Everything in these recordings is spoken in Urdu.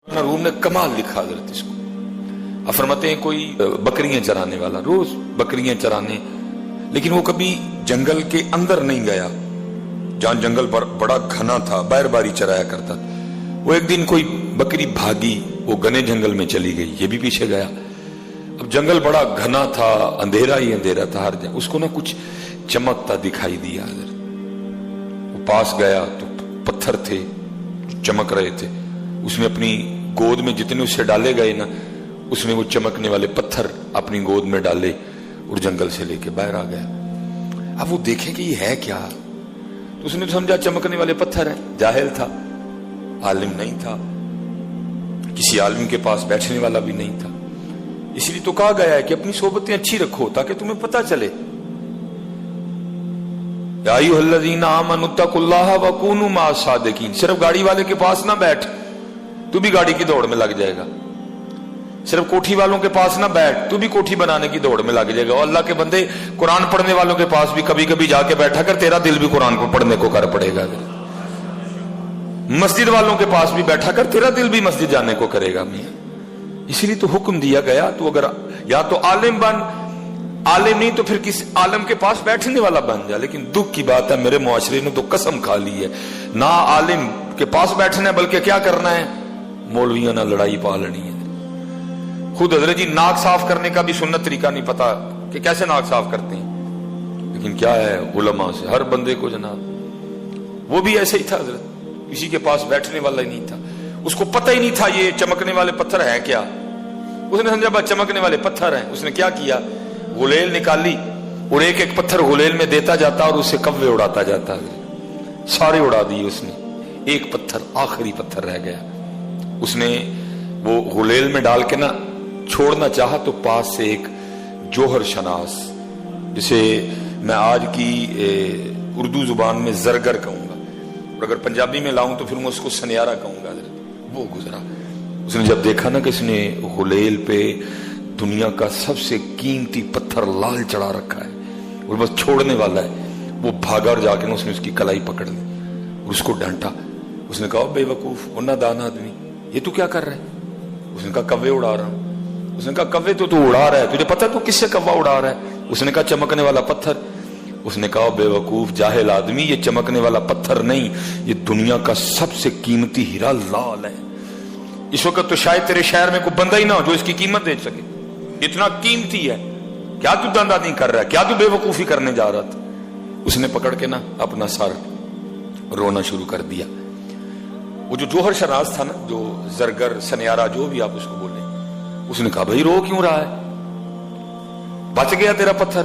روم نے کمال لکھا حضرت اس کو. اب فرماتے ہیں کوئی بکریاں چرانے والا روز بکریاں چرانے، لیکن وہ کبھی جنگل کے اندر نہیں گیا جہاں جنگل بڑا گھنا تھا، باہر باری چرایا کرتا تھا. وہ ایک دن کوئی بکری بھاگی، وہ گھنے جنگل میں چلی گئی، یہ بھی پیچھے گیا. اب جنگل بڑا گھنا تھا، اندھیرا ہی اندھیرا تھا ہر جگہ. اس کو نا کچھ چمکتا دکھائی دیا حضرت. وہ پاس گیا تو پتھر تھے چمک رہے تھے. اس نے اپنی گود میں جتنے اسے ڈالے گئے نا، اس میں وہ چمکنے والے پتھر اپنی گود میں ڈالے اور جنگل سے لے کے باہر آ گیا. اب وہ دیکھے کہ یہ ہے کیا، تو اس نے سمجھا چمکنے والے پتھر ہیں. جاہل تھا، عالم نہیں تھا، کسی عالم کے پاس بیٹھنے والا بھی نہیں تھا. اس لیے تو کہا گیا ہے کہ اپنی صحبتیں اچھی رکھو تاکہ تمہیں پتہ چلے. یا ایھا الذین آمنوا اتقوا اللہ وکونوا مع الصادقین. صرف گاڑی والے کے پاس نہ بیٹھ، تو بھی گاڑی کی دوڑ میں لگ جائے گا. صرف کوٹھی والوں کے پاس نہ بیٹھ، تو بھی کوٹھی بنانے کی دوڑ میں لگ جائے گا. اور اللہ کے بندے قرآن پڑھنے والوں کے پاس بھی کبھی کبھی جا کے بیٹھا کر، تیرا دل بھی قرآن کو پڑھنے کو کر پڑے گا. مسجد والوں کے پاس بھی بیٹھا کر، تیرا دل بھی مسجد جانے کو کرے گا. میاں اسی لیے تو حکم دیا گیا، تو اگر یا تو عالم بن، عالم نہیں تو پھر کسی عالم کے پاس بیٹھنے والا بن جا. لیکن دکھ کی بات ہے، میرے معاشرے نے تو قسم کھا لی ہے، نہ عالم کے پاس بیٹھنا ہے بلکہ کیا کرنا ہے، مولویوں نہ لڑائی پالنی ہے. خود حضرت جی ناک صاف کرنے کا بھی سنت طریقہ نہیں پتا کہ کیسے ناک صاف کرتے ہیں، لیکن کیا ہے علماء سے ہر بندے کو جناب. وہ بھی ایسے ہی تھا حضرت، کسی کے پاس بیٹھنے والا ہی نہیں تھا. اس کو پتہ ہی نہیں تھا یہ چمکنے والے پتھر ہیں کیا. اس نے سمجھا بس چمکنے والے پتھر ہیں. اس نے کیا کیا، غلیل نکالی اور ایک ایک پتھر غلیل میں دیتا جاتا اور اسے کوے اڑاتا جاتا. سارے اڑا دیے اس نے. ایک پتھر آخری پتھر رہ گیا. اس نے وہ غلیل میں ڈال کے نا چھوڑنا چاہا تو پاس سے ایک جوہر شناس، جسے میں آج کی اردو زبان میں زرگر کہوں گا، اور اگر پنجابی میں لاؤں تو پھر میں اس کو سنیارہ کہوں گا. وہ گزرا. اس نے جب دیکھا نا کہ اس نے غلیل پہ دنیا کا سب سے قیمتی پتھر لال چڑھا رکھا ہے اور بس چھوڑنے والا ہے، وہ بھاگا اور جا کے نا اس نے اس کی کلائی پکڑ لی اور اس کو ڈانٹا. اس نے کہا بے وقوف اور نادان آدمی، یہ تو کیا کر رہا ہے. اس نے کہا کوے اڑا رہا ہوں. اس نے کہا کوے تو اڑا رہا ہے، تجھے پتا تو کس سے کوا اڑا رہا ہے. اس نے کہا چمکنے والا پتھر. اس نے کہا بے وقوف جاہل آدمی، یہ چمکنے والا پتھر نہیں، یہ دنیا کا سب سے قیمتی ہیرا لال ہے. اس وقت تو شاید تیرے شہر میں کوئی بندہ ہی نہ ہو جو اس کی قیمت دے سکے، اتنا قیمتی ہے. کیا تو دندہ نہیں کر رہا ہے، کیا تو بے وقوفی کرنے جا رہا تھا. اس نے پکڑ کے نا اپنا سر رونا شروع کر دیا. وہ جو جوہر شناس تھا نا، جو زرگر سنیارہ جو بھی آپ اس کو بولیں، اس نے کہا بھائی رو کیوں رہا ہے، بچ گیا تیرا پتھر،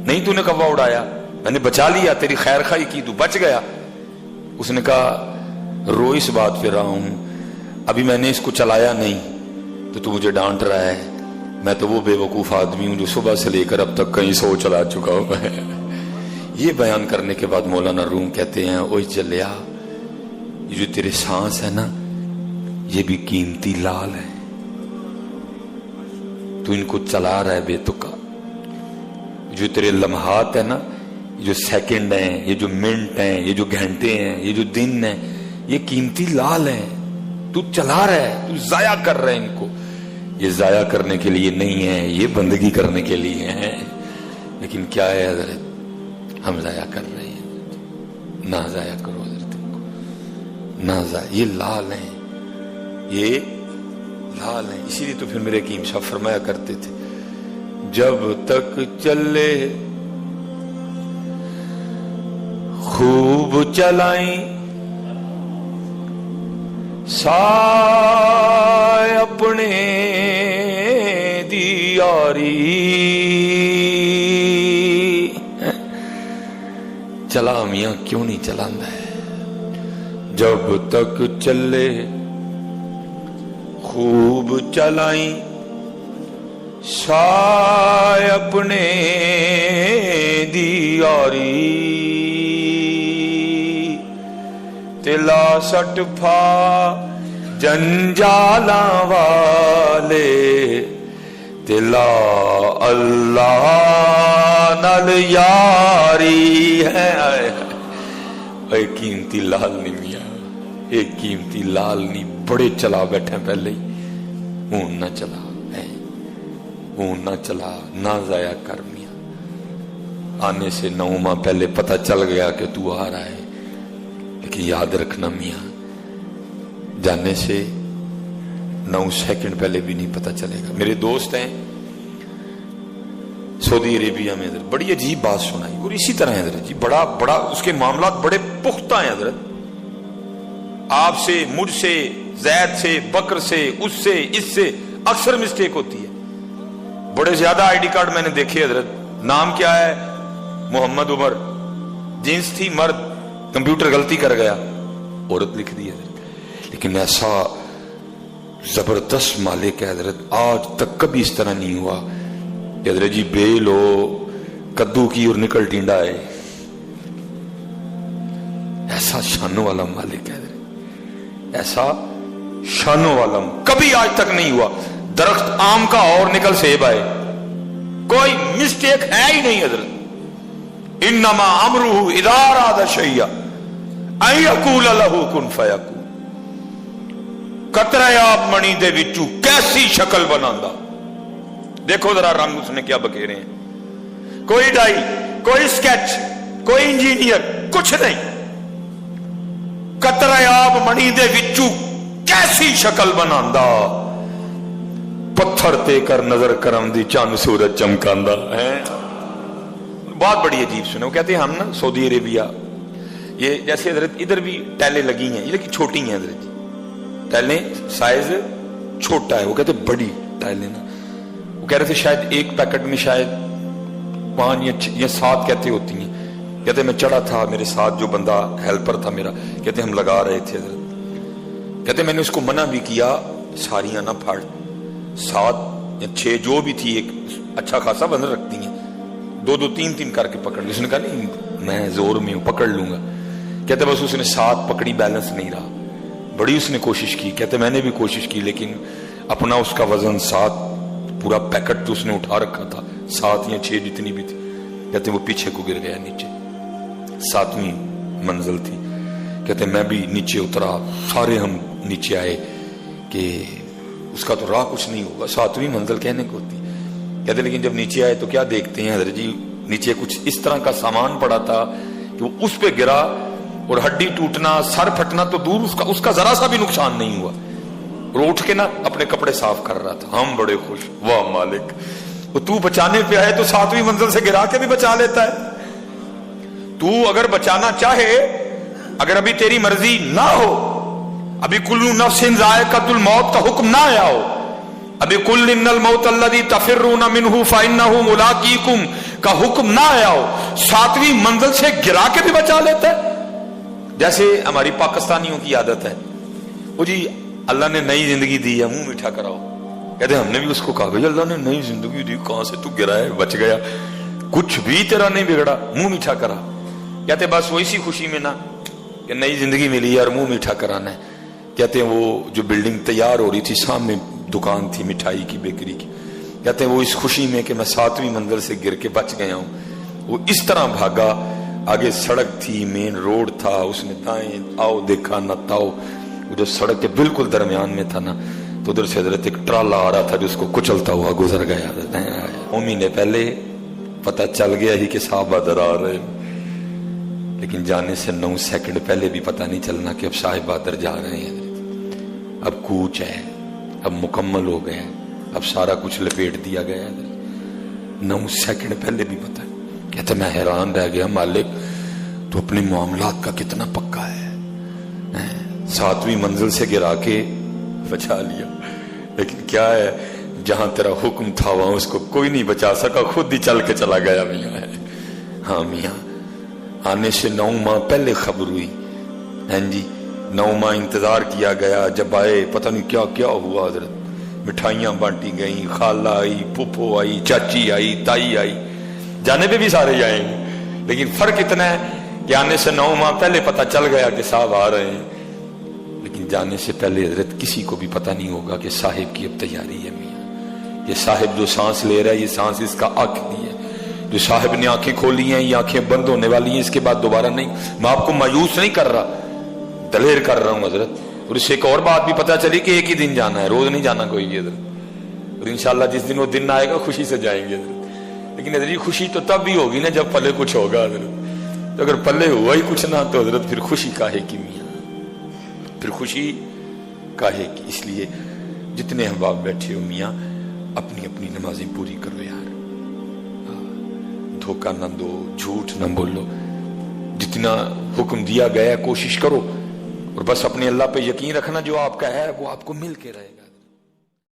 نہیں تو نے کوا اڑایا، میں نے بچا لیا، تیری خیر خواہی کی، تو بچ گیا. اس نے کہا رو اس بات پہ رہا ہوں، ابھی میں نے اس کو چلایا نہیں تو مجھے ڈانٹ رہا ہے. میں تو وہ بے وقوف آدمی ہوں جو صبح سے لے کر اب تک کہیں 100 چلا چکا ہوں. یہ بیان کرنے کے بعد مولانا روم کہتے ہیں اوہ چلیا، یہ جو تیرے سانس ہے نا یہ بھی قیمتی لال ہے، تو ان کو چلا رہا ہے بے تکا. جو تیرے لمحات ہے نا، یہ جو سیکنڈ ہیں، یہ جو منٹ ہیں، یہ جو گھنٹے ہیں، یہ جو دن ہیں، یہ قیمتی لال ہیں. تو چلا رہا ہے، تو ضائع کر رہا ہے ان کو. یہ ضائع کرنے کے لیے نہیں ہے، یہ بندگی کرنے کے لیے ہیں. لیکن کیا ہے حضرت، ہم ضائع کر رہے ہیں. نہ ضائع کرو حضرت کو، نہ ضائع. یہ لال ہیں، یہ لال ہیں. اسی لیے تو پھر میرے حکیم صاحب فرمایا کرتے تھے جب تک چلے خوب چلائیں سائے اپنے دی یاری. چلا میاں کیوں نہیں چلانا ہے. جب تک چلے خوب چلائیں سائے اپنے دی یاری. تلا سٹ پھا جنجالاں والے، تلا اللہ نال یاری ہے. اے قیمتی لال نہیں میاں، اے قیمتی لال نہیں. بڑے چلا بیٹھے پہلے ہی، اون نہ چلا ہے، اون نہ چلا، نہ ضائع کر میاں، آنے سے 9 ماہ پہلے پتہ چل گیا کہ تو آ رہا ہے، لیکن یاد رکھنا میاں جانے سے 9 سیکنڈ پہلے بھی نہیں پتہ چلے گا۔ میرے دوست ہیں سعودی عربیہ میں، حضرت بڑی عجیب بات سنائی، اور اسی طرح حضرت جی بڑا اس کے معاملات بڑے پختہ ہیں حضرت، آپ سے، مجھ سے، زید سے، بکر سے، اس سے اکثر مسٹیک ہوتی ہے۔ بڑے زیادہ آئی ڈی کارڈ میں نے دیکھے حضرت، نام کیا ہے محمد عمر، جنس تھی مرد، کمپیوٹر غلطی کر گیا عورت لکھ دی حضرت۔ لیکن ایسا زبردست مالک ہے حضرت، آج تک کبھی اس طرح نہیں ہوا کہ حضرت جی بیل ہو کدو کی اور نکل ٹینڈا ہے، ایسا شانوں والا مالک ہے حضرت، ایسا شانوں والا کبھی آج تک نہیں ہوا۔ درخت آم کا اور نکل سیب آئے، کوئی مسٹیک ہے ہی نہیں حضرت۔ انما امرہ اذا اراد شیئا ان یقول لہ کن فیکون۔ قطرہ آب منی دے وچوں کیسی شکل بناندا، دیکھو ذرا رنگ اس نے کیا بکھیرے ہیں، کوئی ڈائی، کوئی سکیچ، کوئی انجینئر، کچھ نہیں، قطرہ آب منی دے وچوں کیسی شکل بناندا، پتھر تے کر نظر کرم دی چاند سورج چمکاندا ہے۔ بات بڑی عجیب سنے، وہ کہتے ہیں ہم نا سعودی عربیہ، یہ جیسے حضرت ادھر بھی ٹیلیں لگی ہیں، یہ لیکن چھوٹی ہیں حضرت جی، ٹیلیں سائز چھوٹا ہے، وہ کہتے ہیں بڑی ٹیلیں نا، وہ کہہ رہے تھے شاید ایک پیکٹ میں شاید 5 یا 7 کہتے ہوتی ہیں۔ کہتے میں چڑھا تھا، میرے ساتھ جو بندہ ہیلپر تھا میرا، کہتے ہم لگا رہے تھے حضرت، کہتے میں نے اس کو منع بھی کیا ساریاں نہ پھاڑ، 7 یا 6 جو بھی تھی، ایک اچھا خاصا وزن رکھتی ہیں، 2 3 کر کے پکڑ لی۔ اس نے کہا نہیں میں زور میں ہوں پکڑ لوں گا، کہتے بس اس نے 7 پکڑی، بیلنس نہیں رہا، بڑی اس نے کوشش کی، کہتے میں نے بھی کوشش کی، لیکن اپنا اس کا وزن 7 پورا پیکٹ جو اس نے اٹھا رکھا تھا 7 یا 6 جتنی بھی تھی، کہتے وہ پیچھے کو گر گیا نیچے، 7ویں منزل تھی، کہتے میں بھی نیچے اترا، سارے ہم نیچے آئے کہ اس کا تو راہ کچھ نہیں ہوگا، 7ویں منزل کہنے کو ہوتی، کہتے لیکن جب نیچے آئے تو کیا دیکھتے ہیں حضرت جی، نیچے کچھ اس طرح کا سامان پڑا تھا کہ وہ اس پہ گرا اور ہڈی ٹوٹنا، سر پھٹنا تو دور، اس کا ذرا سا بھی نقصان نہیں ہوا، اور اٹھ کے نا اپنے کپڑے صاف کر رہا تھا۔ ہم بڑے خوش، واہ مالک، وہ تو بچانے پہ آئے تو 7ویں منزل سے گرا کے بھی بچا لیتا ہے، تو اگر بچانا چاہے، اگر ابھی تیری مرضی نہ ہو، ابھی کل نفس ذائقۃ الموت کا حکم نہ آیا ہو، ابھی کل ان الموت الذی تفرون منہ فانہ ملاقیکم کا حکم نہ آیا ہو، 7ویں منزل سے گرا کے بھی بچا لیتا ہے۔ جیسے ہماری پاکستانیوں کی عادت ہے، وہ جی اللہ نے نئی زندگی دی ہے، منہ میٹھا کراؤ، کہتے ہم نے بھی اس کو کہا بھائی اللہ نے نئی زندگی دی، کہاں سے تو گرا ہے بچ گیا، کچھ بھی تیرا نہیں بگڑا، منہ میٹھا کرا، کہتے بس وہ اسی خوشی میں نا کہ نئی زندگی ملی ہے اور منہ میٹھا کرانا ہے۔ کہتے ہیں وہ جو بلڈنگ تیار ہو رہی تھی، سامنے دکان تھی مٹھائی کی، بیکری کی، کہتے ہیں وہ اس خوشی میں کہ میں 7ویں منزل سے گر کے بچ گیا ہوں، وہ اس طرح بھاگا، آگے سڑک تھی، مین روڈ تھا، اس نے دائیں آؤ دیکھا نہ تاؤ، وہ جو سڑک کے بالکل درمیان میں تھا نا، تو ادھر سے حضرت ایک ٹرالا آ رہا تھا جو اس کو کچلتا ہوا گزر گیا۔ مہینے پہلے پتہ چل گیا ہی کہ صحابہ در آ رہے، لیکن جانے سے 9 سیکنڈ پہلے بھی پتہ نہیں چلنا کہ اب صاحبہ در جا رہے ہیں، اب کوچ ہے، اب مکمل ہو گیا، اب سارا کچھ لپیٹ دیا گیا، 9 سیکنڈ پہلے بھی پتہ۔ کہتا میں حیران رہ گیا، مالک تو اپنے معاملات کا کتنا پکا ہے، 7ویں منزل سے گرا کے بچا لیا، لیکن کیا ہے جہاں تیرا حکم تھا وہاں اس کو کوئی نہیں بچا سکا، خود ہی چل کے چلا گیا میاں ہے۔ ہاں میاں آنے سے 9 ماہ پہلے خبر ہوئی، ہاں جی 9 ماہ انتظار کیا گیا، جب آئے پتہ نہیں کیا کیا ہوا حضرت، مٹھائیاں بانٹی گئیں، خالہ آئی، پھپھو آئی، چاچی آئی، تائی آئی، جانے پہ بھی سارے جائیں گے، لیکن فرق اتنا ہے کہ آنے سے 9 ماہ پہلے پتہ چل گیا کہ صاحب آ رہے ہیں، لیکن جانے سے پہلے حضرت کسی کو بھی پتہ نہیں ہوگا کہ صاحب کی اب تیاری ہے میاں، یہ صاحب جو سانس لے رہا ہے یہ سانس اس کا آخری ہے، جو صاحب نے آنکھیں کھولی ہیں یہ آنکھیں بند ہونے والی ہیں، اس کے بعد دوبارہ نہیں۔ میں آپ کو مایوس نہیں کر رہا، دلیر کر رہا ہوں حضرت، اور اس سے ایک اور بات بھی پتہ چلی کہ ایک ہی دن جانا ہے، روز نہیں جانا کوئی بھی حضرت، اور انشاءاللہ جس دن وہ دن آئے گا خوشی سے جائیں گے حضرت۔ لیکن حضرت خوشی تو تب بھی ہوگی نا جب پلے کچھ ہوگا حضرت، تو اگر پلے ہوا ہی کچھ نہ تو حضرت پھر خوشی کاہے کی میاں، پھر خوشی کاہے کی۔ اس لیے جتنے احباب بیٹھے ہو میاں اپنی اپنی نمازیں پوری کرو یار، دھوکہ نہ دو، جھوٹ نہ بولو، جتنا حکم دیا گیا کوشش کرو، اور بس اپنے اللہ پہ یقین رکھنا، جو آپ کا ہے وہ آپ کو مل کے رہے گا۔